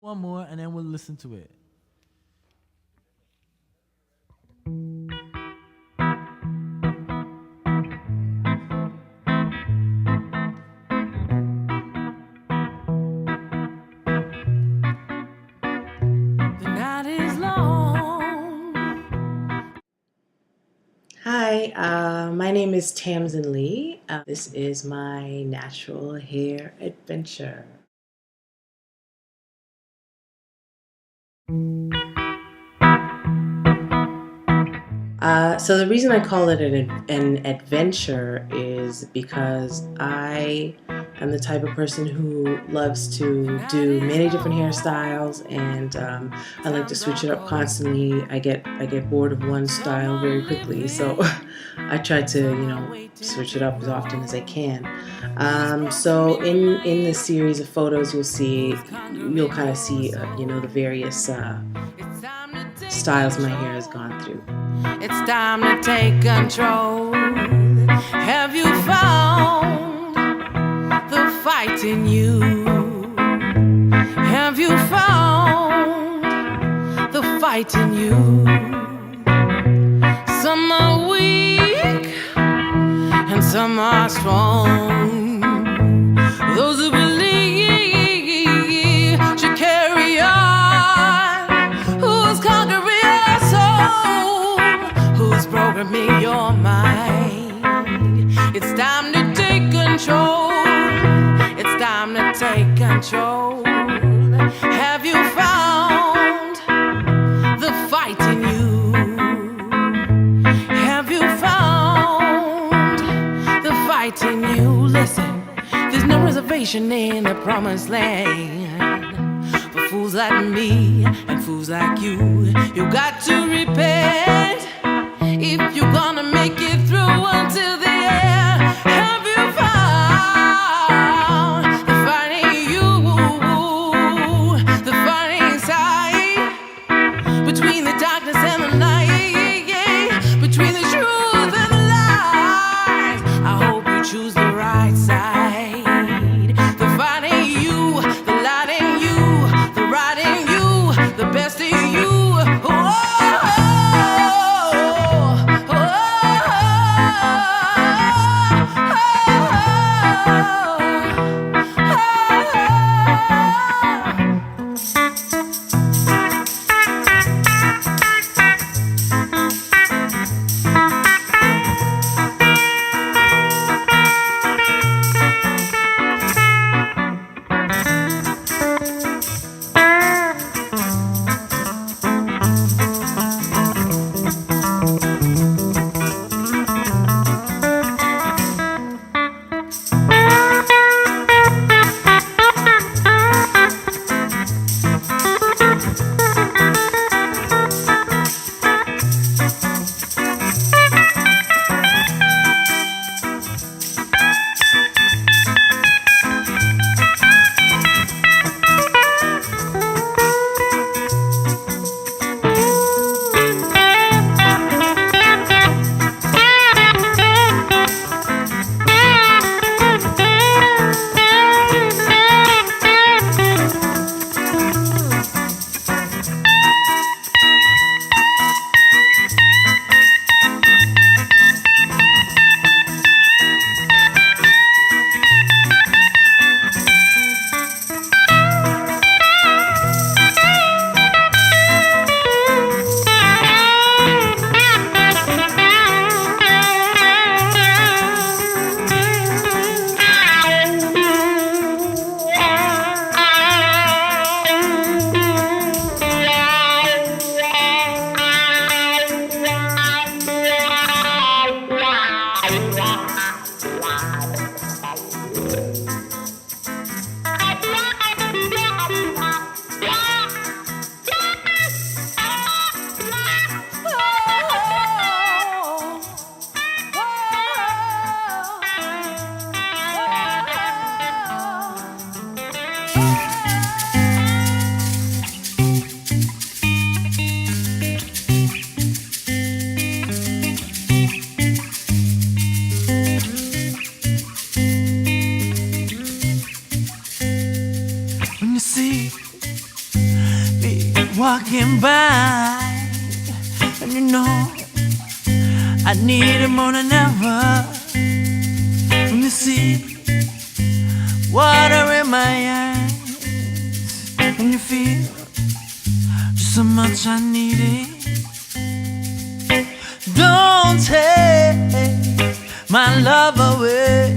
One more, and then we'll listen to it. Hi, my name is Tamsin Lee. This is my natural hair adventure. So the reason I call it an adventure is because I am the type of person who loves to do many different hairstyles, and I like to switch it up constantly. I get bored of one style very quickly, so I try to switch it up as often as I can. So in the series of photos, you'll kind of see the various styles my hair has gone through. It's time to take control. Have you found the fight in you? Have you found the fight in you? Some are weak and some are strong. Those who believe should carry on. Who's conquering your soul? Who's programming your mind? It's time to take control. It's time to take control. Have you found the fight in you? Have you found the fight in you? Listen, there's no reservation in the promised land for fools like me and fools like you. You got to repent if you're gonna make it through until the end. Have you found the fight in you? The fight inside, between the darkness and the light, between the truth and the lies. I hope you choose the right side. The fight in you, the light in you, the right in you, the best in you. Oh, walking by, and you know I need it more than ever. When you see water in my eyes, and you feel just how much I need it. Don't take my love away.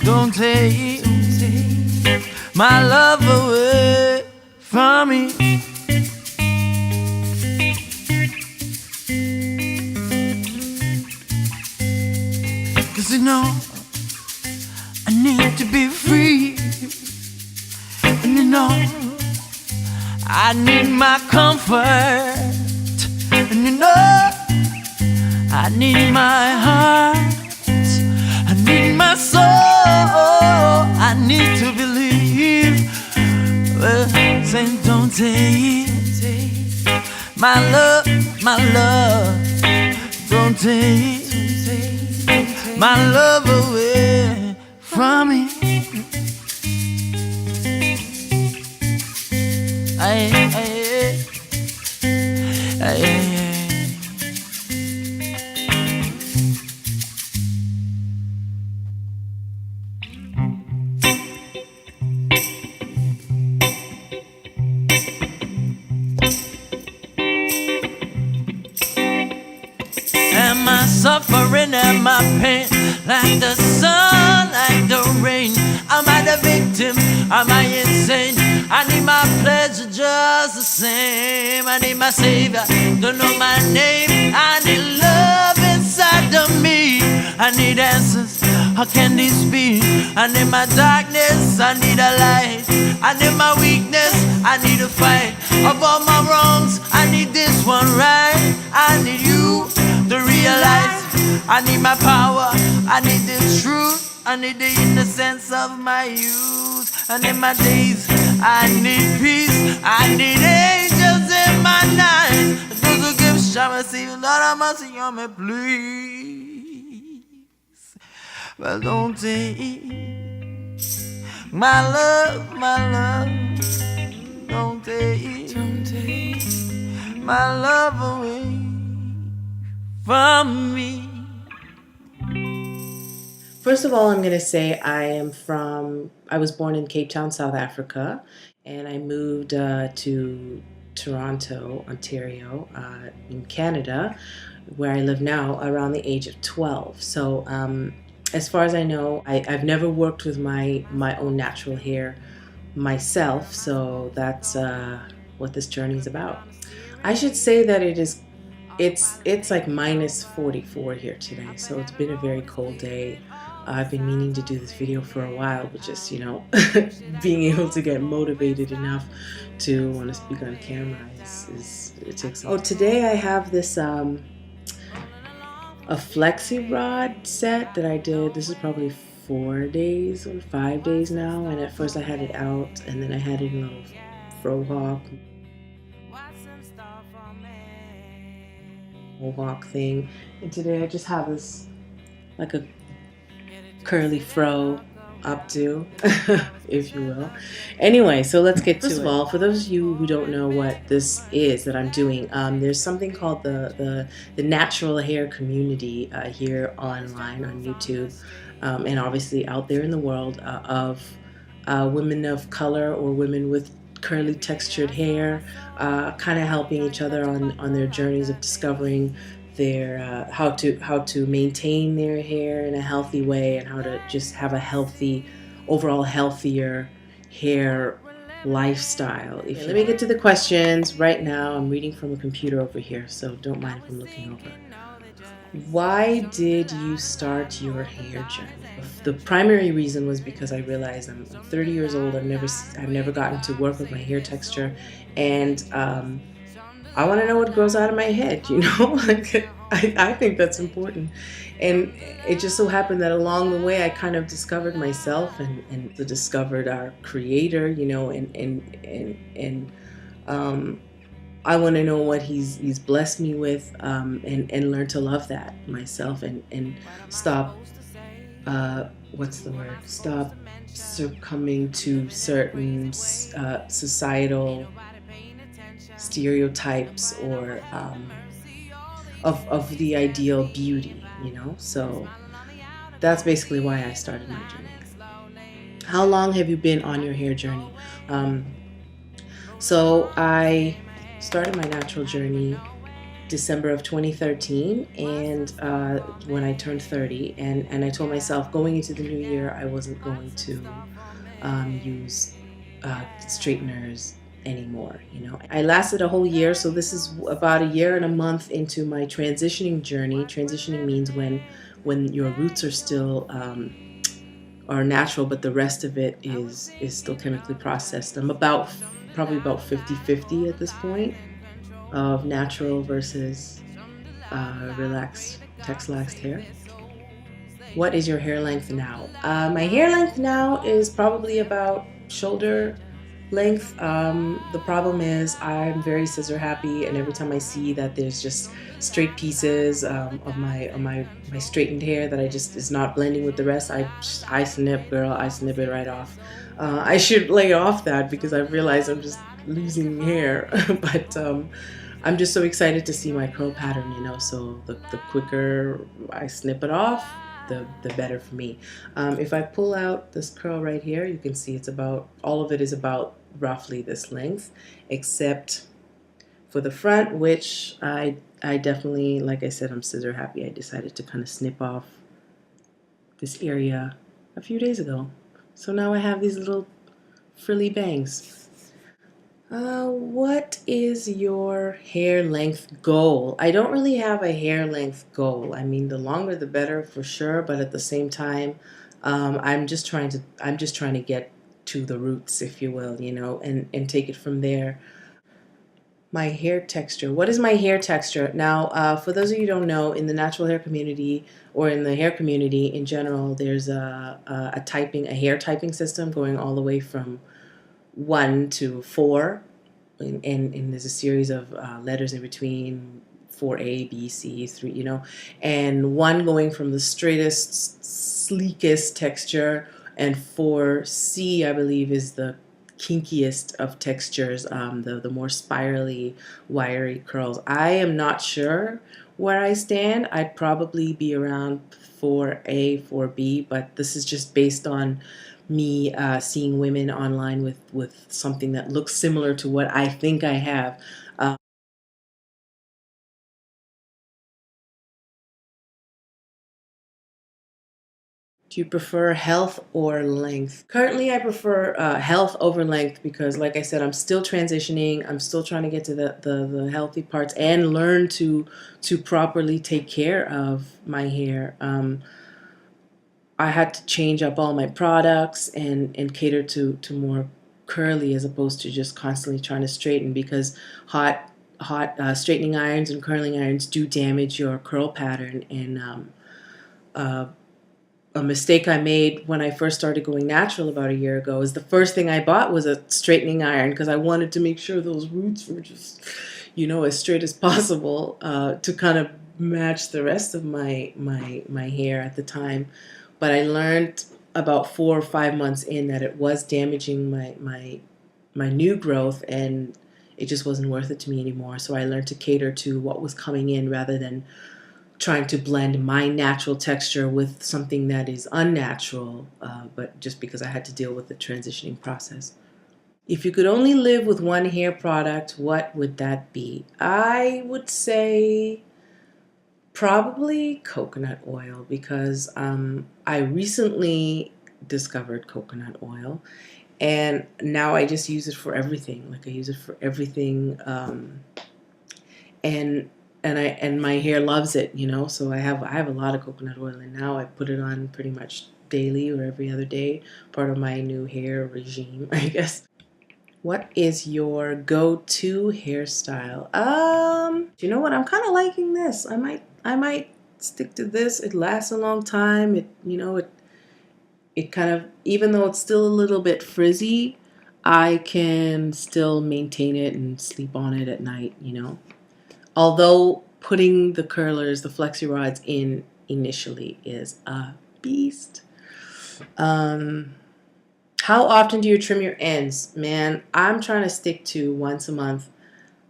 Don't take my love away from me. Cause you know I need to be free. And you know I need my comfort. And you know I need my heart. I need my soul. I need to believe. Well, say don't take my love, my love. Don't take my love away from me. Aye, aye, aye, aye. Am I suffering? Am I pain? Like the sun, like the rain. Am I the victim? Am I insane? I need my pleasure just the same. I need my savior, don't know my name. I need love inside of me. I need answers, how can this be? I need my darkness, I need a light. I need my weakness, I need a fight. Of all my wrongs, I need this one right. I need you to realize I need my power, I need the truth, I need the innocence of my youth. I need my days, I need peace, I need angels in my nights. Those who give shall receive, Lord have mercy on me, please. Well, don't take my love, my love. Don't take my love away from me. First of all, I'm going to say I was born in Cape Town, South Africa, and I moved to Toronto, Ontario, in Canada, where I live now, around the age of 12. So as far as I know, I've never worked with my own natural hair myself, so that's what this journey is about. I should say that it's like minus 44 here today, so it's been a very cold day. I've been meaning to do this video for a while, but just, you know, being able to get motivated enough to want to speak on camera it takes some time. Today I have this a flexi rod set that I did. This is probably 4 days or 5 days now, and at first I had it out, and then I had it in a little fro hawk thing, and today I just have this like a curly fro updo, if you will. Anyway, so let's get to it. First of all, for those of you who don't know what this is that I'm doing, there's something called the natural hair community here online on YouTube, and obviously out there in the world of women of color or women with curly textured hair, kind of helping each other on their journeys of discovering their how to maintain their hair in a healthy way, and how to just have a overall healthier hair lifestyle. Let me get to the questions right now. I'm reading from a computer over here, so don't mind if I'm looking over. Why did you start your hair journey? The primary reason was because I realized I'm 30 years old. I've never gotten to work with my hair texture, and I want to know what grows out of my head, you know? Like, I think that's important. And it just so happened that along the way I kind of discovered myself and discovered our creator, you know, and I want to know what he's blessed me with, and learn to love that myself, and stop stop succumbing to certain societal stereotypes or of the ideal beauty, So that's basically why I started my journey. How long have you been on your hair journey? So I started my natural journey December of 2013, and when I turned 30, and I told myself going into the new year I wasn't going to use straighteners anymore. I lasted a whole year, so this is about a year and a month into my transitioning journey. Transitioning means when your roots are still are natural, but the rest of it is still chemically processed. I'm probably about 50-50 at this point of natural versus relaxed, texlaxed hair. What is your hair length now? My hair length now is probably about shoulder length. The problem is I'm very scissor happy, and every time I see that there's just straight pieces of my straightened hair that is not blending with the rest, I snip, girl. I snip it right off. I should lay off that because I realize I'm just losing hair, but I'm just so excited to see my curl pattern, so the quicker I snip it off, the better for me. If I pull out this curl right here, you can see all of it is about roughly this length, except for the front, which I definitely, like I said, I'm scissor happy. I decided to kind of snip off this area a few days ago. So now I have these little frilly bangs. What is your hair length goal? I don't really have a hair length goal. I mean, the longer the better for sure, but at the same time, I'm just trying to get to the roots, if you will, and take it from there. My hair texture. What is my hair texture? Now, for those of you who don't know, in the natural hair community or in the hair community in general, there's a hair typing system going all the way from 1 to 4, and there's a series of letters in between, 4A, B, C, 3, and 1 going from the straightest, sleekest texture, and 4C, I believe, is the kinkiest of textures, the more spirally, wiry curls. I am not sure where I stand. I'd probably be around 4A, 4B, but this is just based on me seeing women online with something that looks similar to what I think I have. Do you prefer health or length? Currently, I prefer health over length because, like I said, I'm still transitioning. I'm still trying to get to the healthy parts and learn to properly take care of my hair. I had to change up all my products and cater to more curly as opposed to just constantly trying to straighten, because hot straightening irons and curling irons do damage your curl pattern. And a mistake I made when I first started going natural about a year ago is the first thing I bought was a straightening iron because I wanted to make sure those roots were just, as straight as possible to kind of match the rest of my hair at the time. But I learned about 4 or 5 months in that it was damaging my new growth, and it just wasn't worth it to me anymore. So I learned to cater to what was coming in rather than trying to blend my natural texture with something that is unnatural, but just because I had to deal with the transitioning process. If you could only live with one hair product, what would that be? I would say probably coconut oil, because I recently discovered coconut oil, and now I just use it for everything. Like I use it for everything, and my hair loves it, So I have a lot of coconut oil, and now I put it on pretty much daily or every other day. Part of my new hair regime, I guess. What is your go-to hairstyle? You know what? I'm kind of liking this. I might stick to this. It lasts a long time. It kind of, even though it's still a little bit frizzy, I can still maintain it and sleep on it at night, Although putting the curlers, the flexi rods in initially is a beast. How often do you trim your ends? Man, I'm trying to stick to once a month.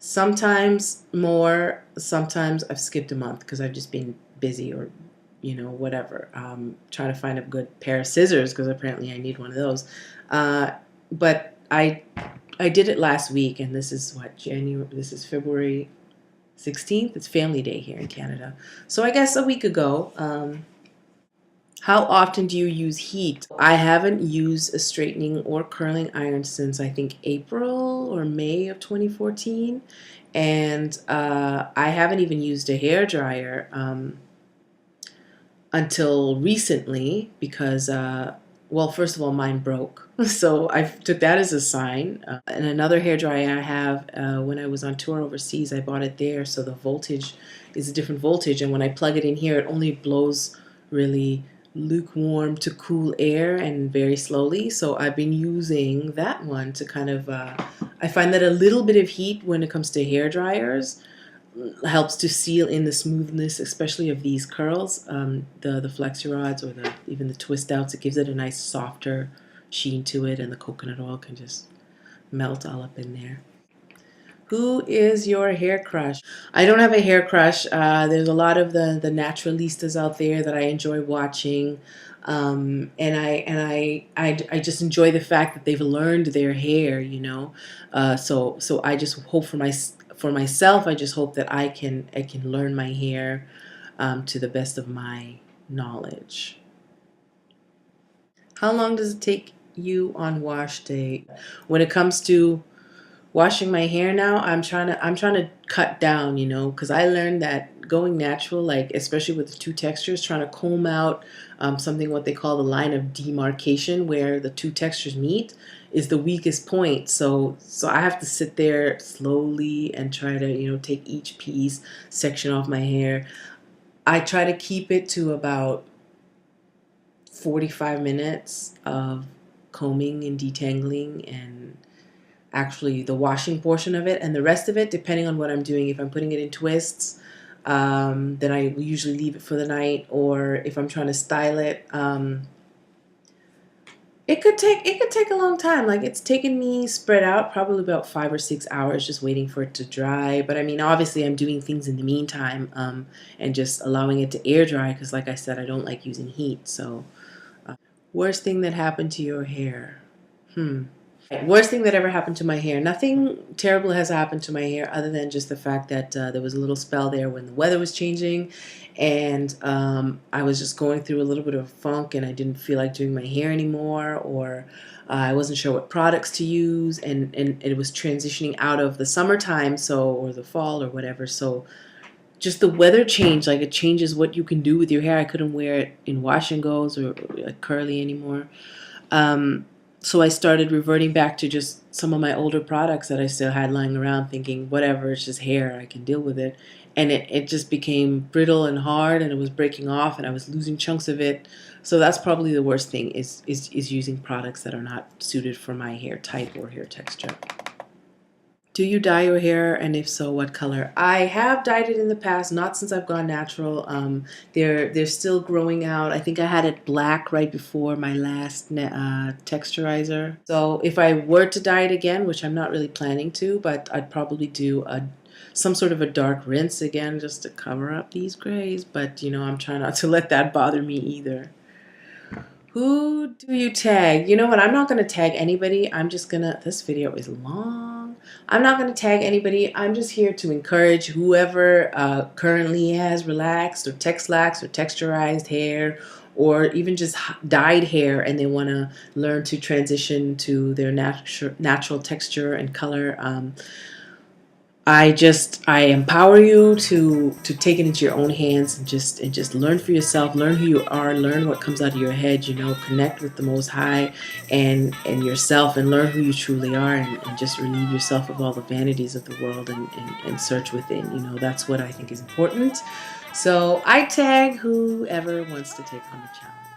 Sometimes more, sometimes I've skipped a month because I've just been busy or, whatever. Trying to find a good pair of scissors because apparently I need one of those. But I did it last week, and this is what, January, this is February 16th. It's Family Day here in Canada. So I guess a week ago. How often do you use heat? I haven't used a straightening or curling iron since I think April or May of 2014. And I haven't even used a hair dryer until recently because, well, first of all, mine broke. So I took that as a sign. And another hair dryer I have, when I was on tour overseas, I bought it there. So the voltage is a different voltage. And when I plug it in here, it only blows really lukewarm to cool air and very slowly. So I've been using that one to kind of, I find that a little bit of heat when it comes to hair dryers helps to seal in the smoothness, especially of these curls, the flexi rods or even the twist outs. It gives it a nice softer sheen to it, and the coconut oil can just melt all up in there. Who is your hair crush? I don't have a hair crush. There's a lot of the naturalistas out there that I enjoy watching, and I just enjoy the fact that they've learned their hair. So I just hope for myself. I just hope that I can learn my hair to the best of my knowledge. How long does it take you on wash day? When it comes to washing my hair now, I'm trying to cut down, because I learned that going natural, like especially with the two textures, trying to comb out something what they call the line of demarcation where the two textures meet is the weakest point. So I have to sit there slowly and try to, take each piece, section off my hair. I try to keep it to about 45 minutes of combing and detangling and actually the washing portion of it, and the rest of it, depending on what I'm doing. If I'm putting it in twists, then I usually leave it for the night, or if I'm trying to style it, it could take a long time. Like, it's taken me spread out probably about 5 or 6 hours just waiting for it to dry. But I mean, obviously I'm doing things in the meantime, and just allowing it to air dry, because like I said, I don't like using heat. So worst thing that happened to your hair? Worst thing that ever happened to my hair. Nothing terrible has happened to my hair other than just the fact that there was a little spell there when the weather was changing, and I was just going through a little bit of a funk, and I didn't feel like doing my hair anymore, or I wasn't sure what products to use, and it was transitioning out of the summertime, or the fall or whatever. So just the weather change, like, it changes what you can do with your hair. I couldn't wear it in wash and goes or curly anymore. So I started reverting back to just some of my older products that I still had lying around, thinking, whatever, it's just hair, I can deal with it. And it just became brittle and hard, and it was breaking off, and I was losing chunks of it. So that's probably the worst thing, is using products that are not suited for my hair type or hair texture. Do you dye your hair, and if so, what color? I have dyed it in the past, not since I've gone natural. They're still growing out. I think I had it black right before my last texturizer. So if I were to dye it again, which I'm not really planning to, but I'd probably do some sort of a dark rinse again just to cover up these grays. But I'm trying not to let that bother me either. Who do you tag? You know what? I'm not going to tag anybody. This video is long. I'm not going to tag anybody. I'm just here to encourage whoever currently has relaxed or texlaxed or texturized hair, or even just dyed hair, and they want to learn to transition to their natural texture and color. I empower you to take it into your own hands and just learn for yourself, learn who you are, learn what comes out of your head, connect with the Most High and yourself, and learn who you truly are, and just relieve yourself of all the vanities of the world, and search within. That's what I think is important. So I tag whoever wants to take on the challenge.